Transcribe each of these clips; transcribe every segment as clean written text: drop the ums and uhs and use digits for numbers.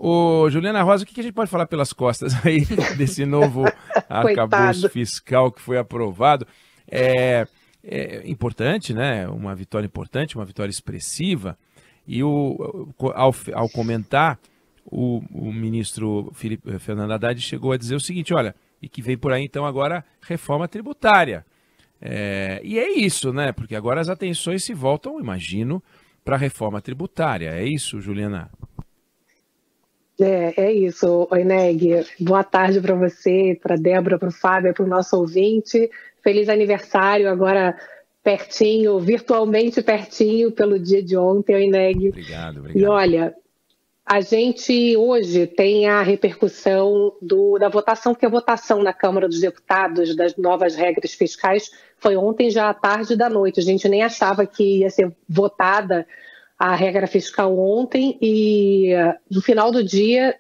Ô, Juliana Rosa, o que a gente pode falar pelas costas aí desse novo arcabouço fiscal que foi aprovado? É importante, né? Uma vitória importante, uma vitória expressiva. E ao comentar, o ministro Fernando Haddad chegou a dizer o seguinte, olha, e que vem por aí então agora reforma tributária. E é isso, né? Porque agora as atenções se voltam, imagino, para a reforma tributária. É isso, Juliana? É isso, Oineg. Boa tarde para você, para a Débora, para o Fábio, para o nosso ouvinte. Feliz aniversário, agora pertinho, virtualmente pertinho, pelo dia de ontem, Oineg. Obrigado. E olha, a gente hoje tem a repercussão da votação, porque a votação na Câmara dos Deputados das novas regras fiscais foi ontem já à tarde da noite. A gente nem achava que ia ser votada a regra fiscal ontem e no final do dia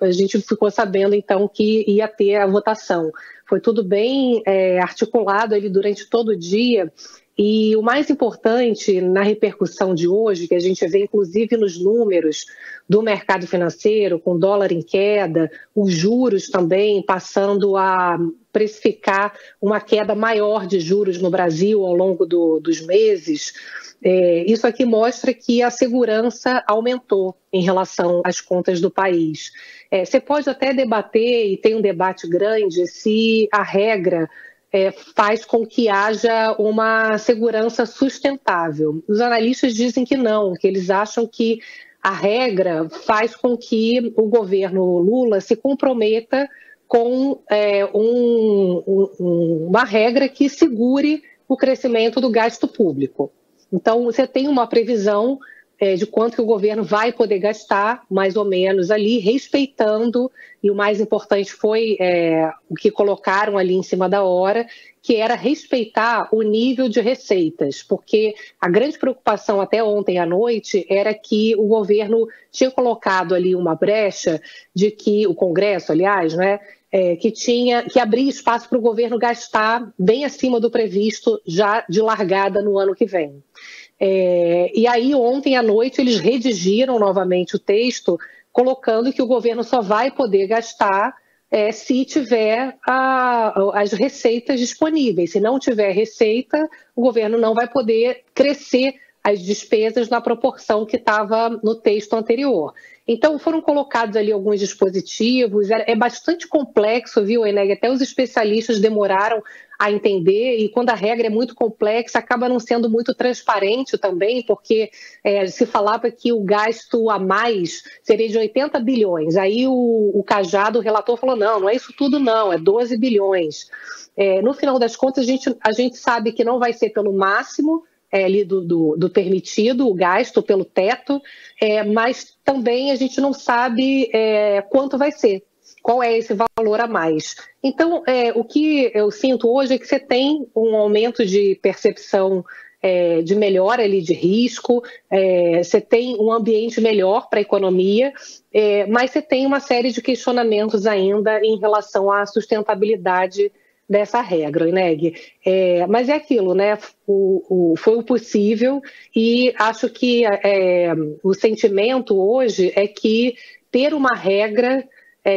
a gente ficou sabendo então que ia ter a votação. Foi tudo bem articulado ali durante todo o dia e o mais importante na repercussão de hoje, que a gente vê inclusive nos números do mercado financeiro, com dólar em queda, os juros também passando a precificar uma queda maior de juros no Brasil ao longo dos meses. Isso aqui mostra que a segurança aumentou em relação às contas do país. Você pode até debater, e tem um debate grande, se a regra faz com que haja uma segurança sustentável. Os analistas dizem que não, que eles acham que a regra faz com que o governo Lula se comprometa com uma regra que segure o crescimento do gasto público. Então, você tem uma previsão de quanto que o governo vai poder gastar, mais ou menos ali, respeitando, e o mais importante foi o que colocaram ali em cima da hora, que era respeitar o nível de receitas, porque a grande preocupação até ontem à noite era que o governo tinha colocado ali uma brecha de que, o Congresso, aliás, né, que abria espaço para o governo gastar bem acima do previsto já de largada no ano que vem. E aí, ontem à noite, eles redigiram novamente o texto, colocando que o governo só vai poder gastar se tiver as receitas disponíveis. Se não tiver receita, o governo não vai poder crescer as despesas na proporção que estava no texto anterior. Então, foram colocados ali alguns dispositivos, é bastante complexo, viu, Eneg? Até os especialistas demoraram a entender, e quando a regra é muito complexa, acaba não sendo muito transparente também, porque se falava que o gasto a mais seria de 80 bilhões. Aí o Cajado, o relator, falou, não é isso tudo não, é 12 bilhões. No final das contas, a gente sabe que não vai ser pelo máximo, ali do permitido, o gasto pelo teto, mas também a gente não sabe quanto vai ser, qual é esse valor a mais. Então, o que eu sinto hoje é que você tem um aumento de percepção de melhora ali de risco, você tem um ambiente melhor para a economia, mas você tem uma série de questionamentos ainda em relação à sustentabilidade dessa regra, Ineg. Mas é aquilo, né? Foi o possível e acho que o sentimento hoje é que ter uma regra,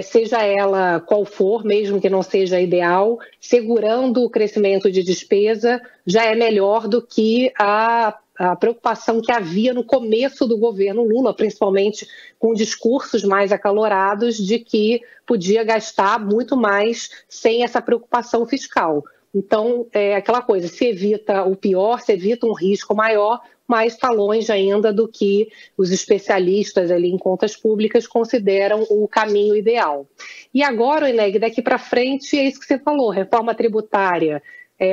seja ela qual for, mesmo que não seja ideal, segurando o crescimento de despesa, já é melhor do que a preocupação que havia no começo do governo Lula, principalmente com discursos mais acalorados de que podia gastar muito mais sem essa preocupação fiscal. Então, é aquela coisa, se evita o pior, se evita um risco maior, mas está longe ainda do que os especialistas ali em contas públicas consideram o caminho ideal. E agora, Eneg, daqui para frente é isso que você falou, reforma tributária.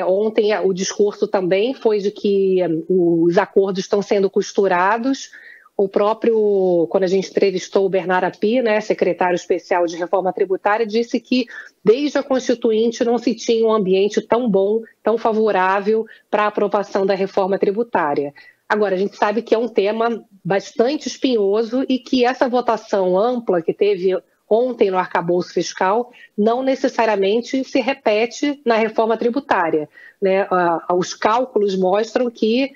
Ontem o discurso também foi de que os acordos estão sendo costurados. O próprio, quando a gente entrevistou o Bernardo Api, né, secretário especial de reforma tributária, disse que desde a Constituinte não se tinha um ambiente tão bom, tão favorável para a aprovação da reforma tributária. Agora, a gente sabe que é um tema bastante espinhoso e que essa votação ampla que teve ontem no arcabouço fiscal não necessariamente se repete na reforma tributária, né? Os cálculos mostram que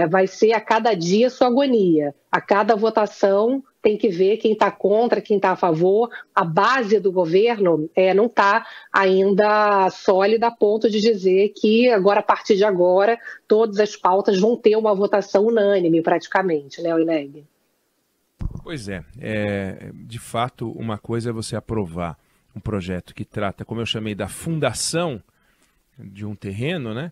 vai ser a cada dia sua agonia, a cada votação tem que ver quem está contra, quem está a favor. A base do governo não está ainda sólida a ponto de dizer que agora, a partir de agora, todas as pautas vão ter uma votação unânime praticamente, né, Oineg? Pois é, de fato, uma coisa é você aprovar um projeto que trata, como eu chamei, da fundação de um terreno, né?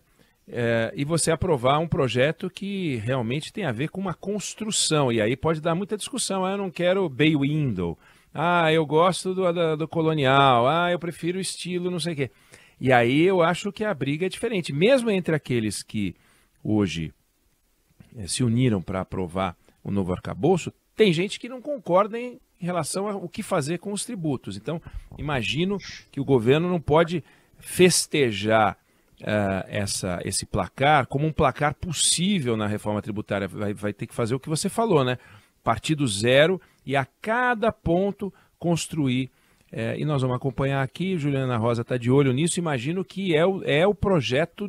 E você aprovar um projeto que realmente tem a ver com uma construção, e aí pode dar muita discussão. Eu não quero bay window, eu gosto do colonial, eu prefiro o estilo não sei o quê. E aí eu acho que a briga é diferente, mesmo entre aqueles que hoje se uniram para aprovar o novo arcabouço, tem gente que não concorda em relação ao que fazer com os tributos. Então, imagino que o governo não pode festejar esse placar como um placar possível na reforma tributária. Vai ter que fazer o que você falou, né? Partir do zero e a cada ponto construir. E nós vamos acompanhar aqui, Juliana Rosa está de olho nisso, imagino que é o projeto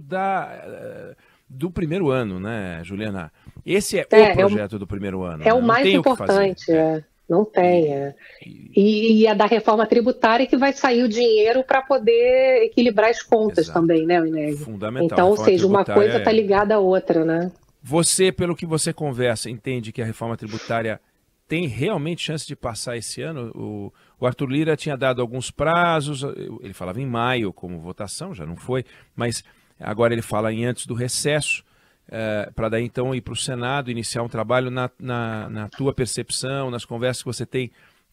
do primeiro ano, né, Juliana? Esse o projeto do primeiro ano. É o mais importante, não tem. E é da reforma tributária que vai sair o dinheiro para poder equilibrar as contas. Exato. Também, né, Inês? Fundamental. Então, ou seja, uma coisa está ligada à outra, né? Você, pelo que você conversa, entende que a reforma tributária tem realmente chance de passar esse ano? O Arthur Lira tinha dado alguns prazos, ele falava em maio como votação, já não foi, mas agora ele fala em antes do recesso, para daí então ir para o Senado, iniciar um trabalho na tua percepção, nas conversas que você tem.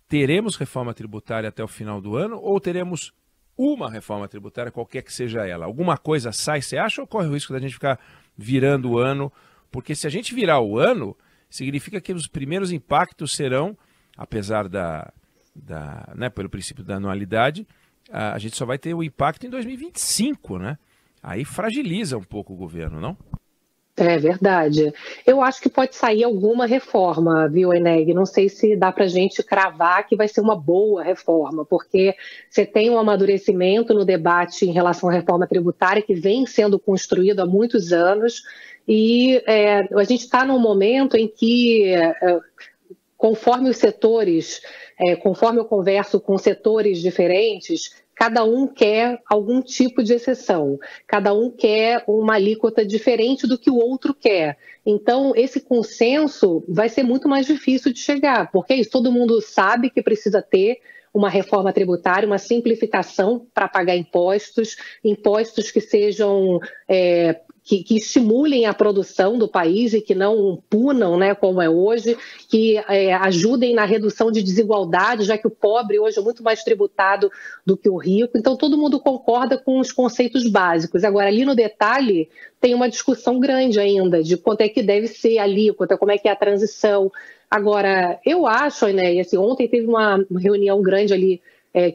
Teremos reforma tributária até o final do ano ou teremos uma reforma tributária, qualquer que seja ela? Alguma coisa sai, você acha, ou corre o risco da gente ficar virando o ano? Porque se a gente virar o ano, significa que os primeiros impactos serão, apesar pelo princípio da anualidade, a gente só vai ter o impacto em 2025, né? Aí fragiliza um pouco o governo, não? É verdade. Eu acho que pode sair alguma reforma, viu, Eneg? Não sei se dá para a gente cravar que vai ser uma boa reforma, porque você tem um amadurecimento no debate em relação à reforma tributária que vem sendo construído há muitos anos e a gente está num momento em que, conforme os setores, conforme eu converso com setores diferentes, cada um quer algum tipo de exceção, cada um quer uma alíquota diferente do que o outro quer. Então, esse consenso vai ser muito mais difícil de chegar, porque isso, todo mundo sabe que precisa ter uma reforma tributária, uma simplificação para pagar impostos que sejam... Que estimulem a produção do país e que não punam, né, como é hoje, que ajudem na redução de desigualdade, já que o pobre hoje é muito mais tributado do que o rico. Então, todo mundo concorda com os conceitos básicos. Agora, ali no detalhe, tem uma discussão grande ainda de quanto é que deve ser a alíquota, como é que é a transição. Agora, eu acho, né, assim, ontem teve uma reunião grande ali,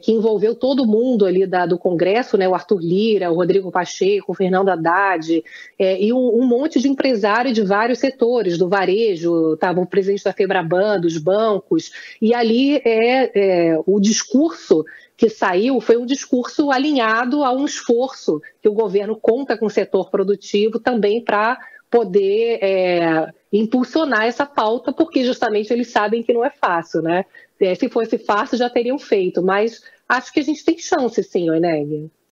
que envolveu todo mundo ali do Congresso, né, o Arthur Lira, o Rodrigo Pacheco, o Fernando Haddad, e um monte de empresários de vários setores, do varejo, estava o presidente da Febraban, dos bancos, e ali o discurso que saiu foi um discurso alinhado a um esforço que o governo conta com o setor produtivo também para poder impulsionar essa pauta, porque justamente eles sabem que não é fácil, né? Se fosse fácil, já teriam feito, mas acho que a gente tem chance, sim, Oineg.